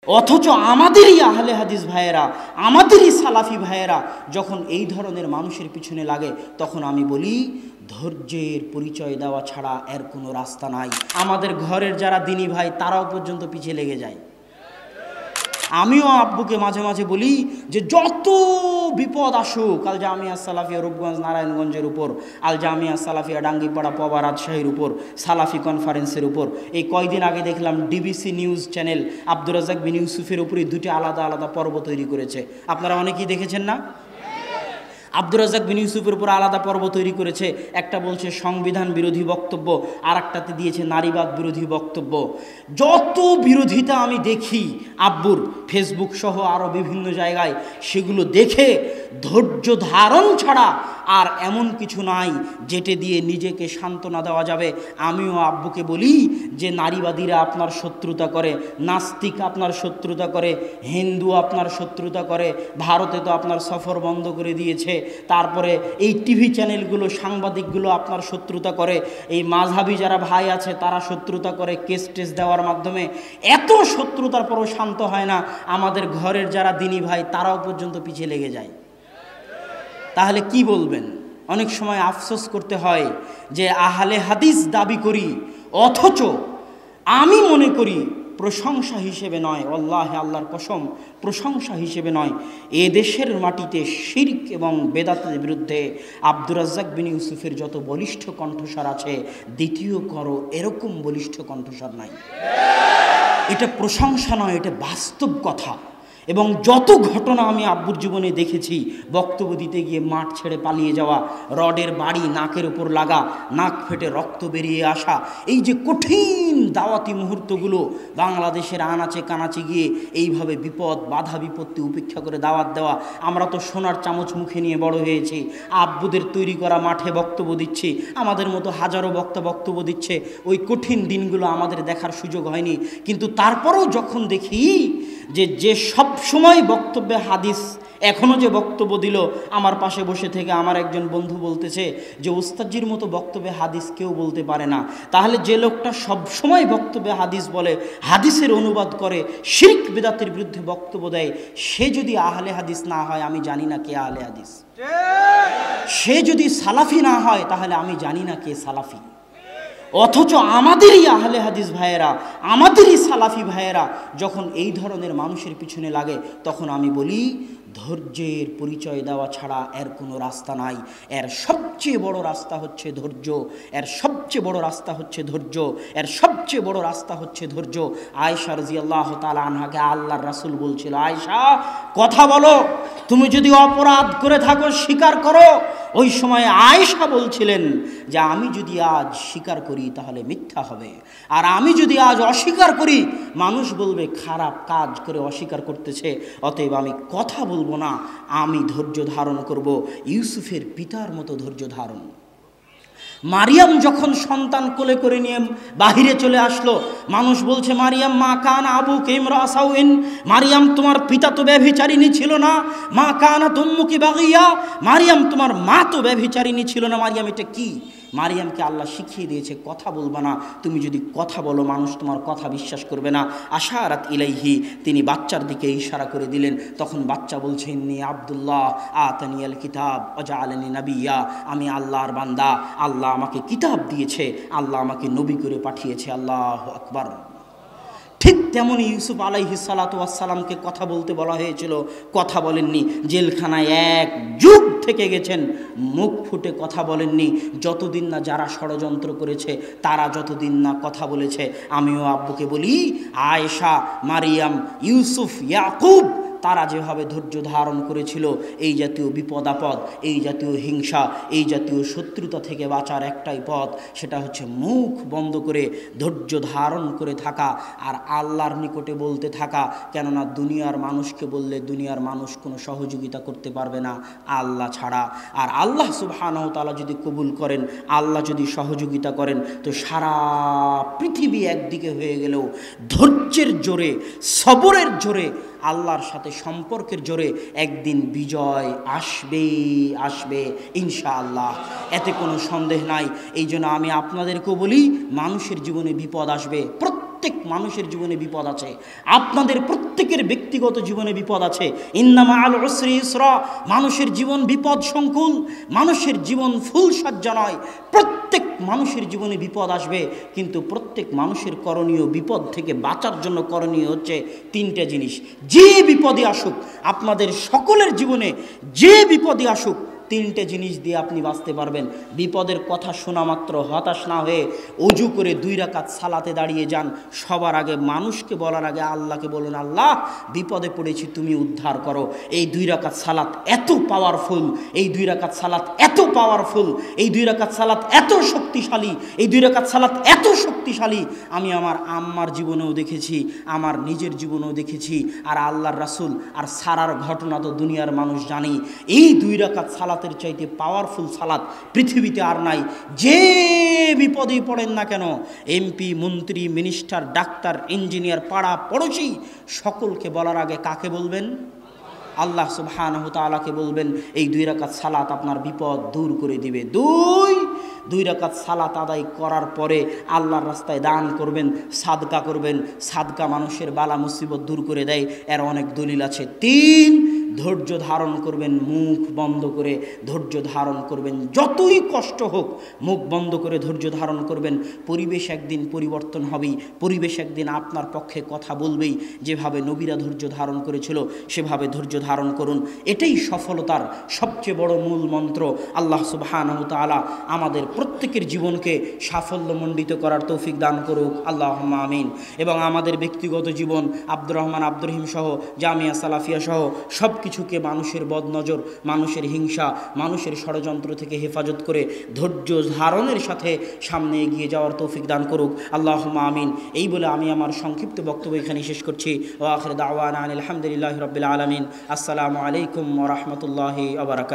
অথচ আমাদেরই আহলে হাদিস ভাইয়েরা, আমাদেরই সালাফি ভাইয়েরা যখন এই ধরনের মানুষের পিছনে লাগে, তখন আমি বলি ধৈর্যের পরিচয় দেওয়া ছাড়া এর কোনো রাস্তা নাই। আমাদের ঘরের যারা দিনী ভাই তারাও পর্যন্ত পিছিয়ে লেগে যায়। আমিও আব্বুকে মাঝে মাঝে বলি যে যত বিপদ আসুক, আল জামিয়া সালাফিয়া রূপগঞ্জ নারায়ণগঞ্জের উপর, আল জামিয়া সালাফিয়া ডাঙ্গিপাড়া পবা রাজশাহীর উপর, সালাফি কনফারেন্সের উপর, এই কয়দিন আগে দেখলাম DBC news channel Abdur Razzak bin ইউসুফের উপরে দুটি আলাদা আলাদা পর্ব তৈরি করেছে। আপনারা অনেকেই দেখেছেন না? আব্দুর রাজ্জাক বিন ইউসুফের উপর আলাদা পর্ব তৈরি করেছে। একটা বলছে সংবিধান বিরোধী বক্তব্য, আর একটাতে দিয়েছে নারীবাদ বিরোধী বক্তব্য। যত বিরোধিতা আমি দেখি আব্বুর, ফেসবুক সহ আরও বিভিন্ন জায়গায়, সেগুলো দেখে ধৈর্য ধারণ ছাড়া আর এমন কিছু নাই যেটা দিয়ে নিজেকে সান্ত্বনা দেওয়া যাবে। আমিও আব্বুকে বলি যে নারীবাদীরা আপনার শত্রুতা করে, নাস্তিক আপনার শত্রুতা করে, হিন্দু আপনার শত্রুতা করে, ভারতে তো আপনার সফর বন্ধ করে দিয়েছে, তারপরে এই টিভি চ্যানেলগুলো, সাংবাদিকগুলো আপনার শত্রুতা করে, এই মাঝহাবি যারা ভাই আছে তারা শত্রুতা করে কেস টেস দেওয়ার মাধ্যমে। এত শত্রুতার পরও শান্ত হয় না। আমাদের ঘরের যারা দিনী ভাই তারাও পর্যন্ত পিছিয়ে লেগে যায়। তাহলে কি বলবেন? অনেক সময় আফসোস করতে হয় যে আহলে হাদিস দাবি করি, অথচ আমি মনে করি প্রশংসা হিসেবে নয়, আল্লাহ আল্লাহর কসম, প্রশংসা হিসেবে নয়, এ দেশের মাটিতে শিরক এবং বেদাতের বিরুদ্ধে আব্দুর রাজ্জাক বিন ইউসুফের যত বলিষ্ঠ কণ্ঠস্বর আছে, দ্বিতীয় করো এরকম বলিষ্ঠ কণ্ঠস্বর নাই। এটা প্রশংসা নয়, এটা বাস্তব কথা। এবং যত ঘটনা আমি আব্বুর জীবনে দেখেছি, বক্তব্য দিতে গিয়ে মাঠ ছেড়ে পালিয়ে যাওয়া, রডের বাড়ি নাকের উপর লাগা, নাক ফেটে রক্ত বেরিয়ে আসা, এই যে কঠিন দাওয়াতি মুহূর্তগুলো, বাংলাদেশের আনাচে কানাচে গিয়ে এইভাবে বিপদ বাধা বিপত্তি উপেক্ষা করে দাওয়াত দেওয়া। আমরা তো সোনার চামচ মুখে নিয়ে বড় হয়েছি, আব্বুদের তৈরি করা মাঠে বক্তব্য দিচ্ছি, আমাদের মতো হাজারো বক্তব্য দিচ্ছে। ওই কঠিন দিনগুলো আমাদের দেখার সুযোগ হয়নি, কিন্তু তারপরেও যখন দেখি যে সব সময় বক্তব্যে হাদিস, এখনও যে বক্তব্য দিল, আমার পাশে বসে থেকে আমার একজন বন্ধু বলতেছে যে ওস্তাদজির মতো বক্তব্যে হাদিস কেউ বলতে পারে না। তাহলে যে লোকটা সব সময় বক্তব্যে হাদিস বলে, হাদিসের অনুবাদ করে, শিরক বিদআতের বিরুদ্ধে বক্তব্য দেয়, সে যদি আহলে হাদিস না হয়, আমি জানি না কে আহলে হাদিস। সে যদি সালাফি না হয়, তাহলে আমি জানি না কে সালাফি। অথচ আমাদেরই আহলে হাদিস ভাইয়েরা, আমাদেরই সালাফি ভাইয়েরা যখন এই ধরনের মানুষের পিছনে লাগে, তখন আমি বলি ধৈর্যের পরিচয় দেওয়া ছাড়া এর কোনো রাস্তা নাই। এর সবচেয়ে বড় রাস্তা হচ্ছে ধৈর্য, এর সবচেয়ে বড় রাস্তা হচ্ছে ধৈর্য, এর সবচেয়ে বড় রাস্তা হচ্ছে ধৈর্য। আয়েশা রাদিয়াল্লাহু তাআলা আনহাকে আল্লাহর রাসূল বলছিল, আয়েশা কথা বলো, তুমি যদি অপরাধ করে থাকো স্বীকার করো। ওই সময় আয়েশা বলছিলেন যে আমি যদি আজ স্বীকার করি তাহলে মিথ্যা হবে, আর আমি যদি আজ অস্বীকার করি মানুষ বলবে খারাপ কাজ করে অস্বীকার করতেছে, অতএব আমি কথা বলবো না, আমি ধৈর্য ধারণ করব, ইউসুফের পিতার মতো ধৈর্য ধারণ। মারিয়াম যখন সন্তান কোলে করে নিয়ে বাহিরে চলে আসলো, মানুষ বলছে মারিয়াম মা কানা আবুকা ইমরা সাউইন, মারিয়াম তোমার পিতা তো ব্যভিচারিণী ছিল না, মা কানা তুম্মুকি বাগিয়া, মারিয়াম তোমার মা তো ব্যভিচারিণী ছিল না। মারিয়াম এটা কি? মারিয়ামকে আল্লাহ শিখিয়ে দিয়েছে কথা বলবা না, তুমি যদি কথা বলো মানুষ তোমার কথা বিশ্বাস করবে না। আশারাত ইলাইহি, তিনি বাচ্চার দিকে ইশারা করে দিলেন। তখন বাচ্চা বলছে ইন্নী আব্দুল্লাহ আতানিয়াল কিতাব ওয়াজআলানি নাবিয়্যা, আমি আল্লাহর বান্দা, আল্লাহ আমাকে কিতাব দিয়েছে, আল্লাহ আমাকে নবী করে পাঠিয়েছে। আল্লাহু আকবার। ঠিক তেমনি ইউসুফ আলাইহিস সালাতু ওয়াস সালামকে কথা বলতে বলা হয়েছিল, কথা বলেননি। জেলখানায় এক যুগ থেকে গেছেন, মুখ ফুটে কথা বলেননি, যতদিন না যারা ষড়যন্ত্র করেছে তারা যতদিন না কথা বলেছে। আমিও আব্বুকে বলি আয়েশা, মারিয়াম, ইউসুফ, ইয়াকুব, তারা যেভাবে ধৈর্য ধারণ করেছিল, এই জাতীয় বিপদ আপদ, এই জাতীয় হিংসা, এই জাতীয় শত্রুতা থেকে বাঁচার একটাই পথ, সেটা হচ্ছে মুখ বন্ধ করে ধৈর্য ধারণ করে থাকা আর আল্লাহর নিকটে বলতে থাকা। কেননা দুনিয়ার মানুষকে বললে দুনিয়ার মানুষ কোনো সহযোগিতা করতে পারবে না আল্লাহ ছাড়া। আর আল্লাহ সুবহানাহু ওয়া তাআলা যদি কবুল করেন, আল্লাহ যদি সহযোগিতা করেন, তো সারা পৃথিবী একদিকে হয়ে গেলেও ধৈর্যের জোরে, সবরের জোরে, আল্লাহর সাথে সম্পর্কের জোরে একদিন বিজয় আসবে আসবে ইনশাআল্লাহ, এতে কোনো সন্দেহ নাই। এই জন্য আমি আপনাদেরকেও বলি, মানুষের জীবনে বিপদ আসবে, প্রত্যেক মানুষের জীবনে বিপদ আছে, আপনাদের প্রত্যেকের ব্যক্তিগত জীবনে বিপদ আছে। ইন্নামা আল উসরি ইসরা, মানুষের জীবন বিপদ সংকুল, মানুষের জীবন ফুল সজ্জা নয়। প্রত্যেক মানুষের জীবনে বিপদ আসবে, কিন্তু প্রত্যেক মানুষের করণীয়, বিপদ থেকে বাঁচার জন্য করণীয় হচ্ছে তিনটে জিনিস। যে বিপদে আসুক, আপনাদের সকলের জীবনে যে বিপদে আসুক, তিনটে জিনিস দিয়ে আপনি বাঁচতে পারবেন। বিপদের কথা শোনা মাত্র হতাশ না হয়ে অজু করে 2 রাকাত সালাতে দাঁড়িয়ে যান। সবার আগে মানুষকে বলার আগে আল্লাহকে বলুন, আল্লাহ বিপদে পড়েছি, তুমি উদ্ধার করো। এই 2 রাকাত সালাত এত পাওয়ারফুল, এই 2 রাকাত সালাত এত পাওয়ারফুল, এই 2 রাকাত সালাত এত শক্তিশালী, এই 2 রাকাত সালাত এত শক্তিশালী, আমি আমার আম্মার জীবনেও দেখেছি, আমার নিজের জীবনেও দেখেছি, আর আল্লাহর রাসূল আর সারার ঘটনা তো দুনিয়ার মানুষ জানি। এই 2 রাকাত সালাতের চাইতে পাওয়ারফুল সালাত পৃথিবীতে আর নাই। যে বিপদেই পড়েন না কেন, এমপি, মন্ত্রী, মিনিস্টার, ডাক্তার, ইঞ্জিনিয়ার, পাড়া পড়োশি, সকলকে বলার আগে কাকে বলবেন? আল্লাহ সুবহানাহু ওয়া তাআলাকে বলবেন। এই 2 রাকাত সালাত আপনার বিপদ দূর করে দিবে। 2 রাকাত সালাত আদায় করার পরে আল্লাহর রাস্তায় দান করবেন, সাদকা করবেন। সাদকা মানুষের বালা মুসিবত দূর করে দেয়, এর অনেক দলিল আছে। 3, ধৈর্য ধারণ করবেন, মুখ বন্ধ করে ধৈর্য ধারণ করবেন। যতই কষ্ট হোক মুখ বন্ধ করে ধৈর্য ধারণ করবেন। পরিবেশ একদিন পরিবর্তন হবেই, পরিবেশ একদিন আপনার পক্ষে কথা বলবেই। যেভাবে নবীরা ধৈর্য ধারণ করেছিল সেভাবে ধৈর্য ধারণ করুন। এটাই সফলতার সবচেয়ে বড় মূল মন্ত্র। আল্লাহ সুবহানাহু ওয়া তাআলা আমাদের প্রত্যেকের জীবনকে সাফল্যমণ্ডিত করার তৌফিক দান করুক, আল্লাহুম্মা আমিন। এবং আমাদের ব্যক্তিগত জীবন, আব্দুর রহমান, আব্দুর রহিম সহ, জামিয়া সালাফিয়া সহ সব কিছুকে মানুষের বদনজর, মানুষের হিংসা, মানুষের ষড়যন্ত্র থেকে হেফাজত করে ধৈর্য ধারণের সাথে সামনে এগিয়ে যাওয়ার তৌফিক দান করুক, আল্লাহুম্মা আমিন। এই বলে আমি আমার সংক্ষিপ্ত বক্তব্য এখানে শেষ করছি। ওয়া আখিরু দাওয়ানা আলহামদুলিল্লাহি রাব্বিল আলামিন। আসসালামু আলাইকুম ওয়া রাহমাতুল্লাহি ওয়া বারাকাতুহু।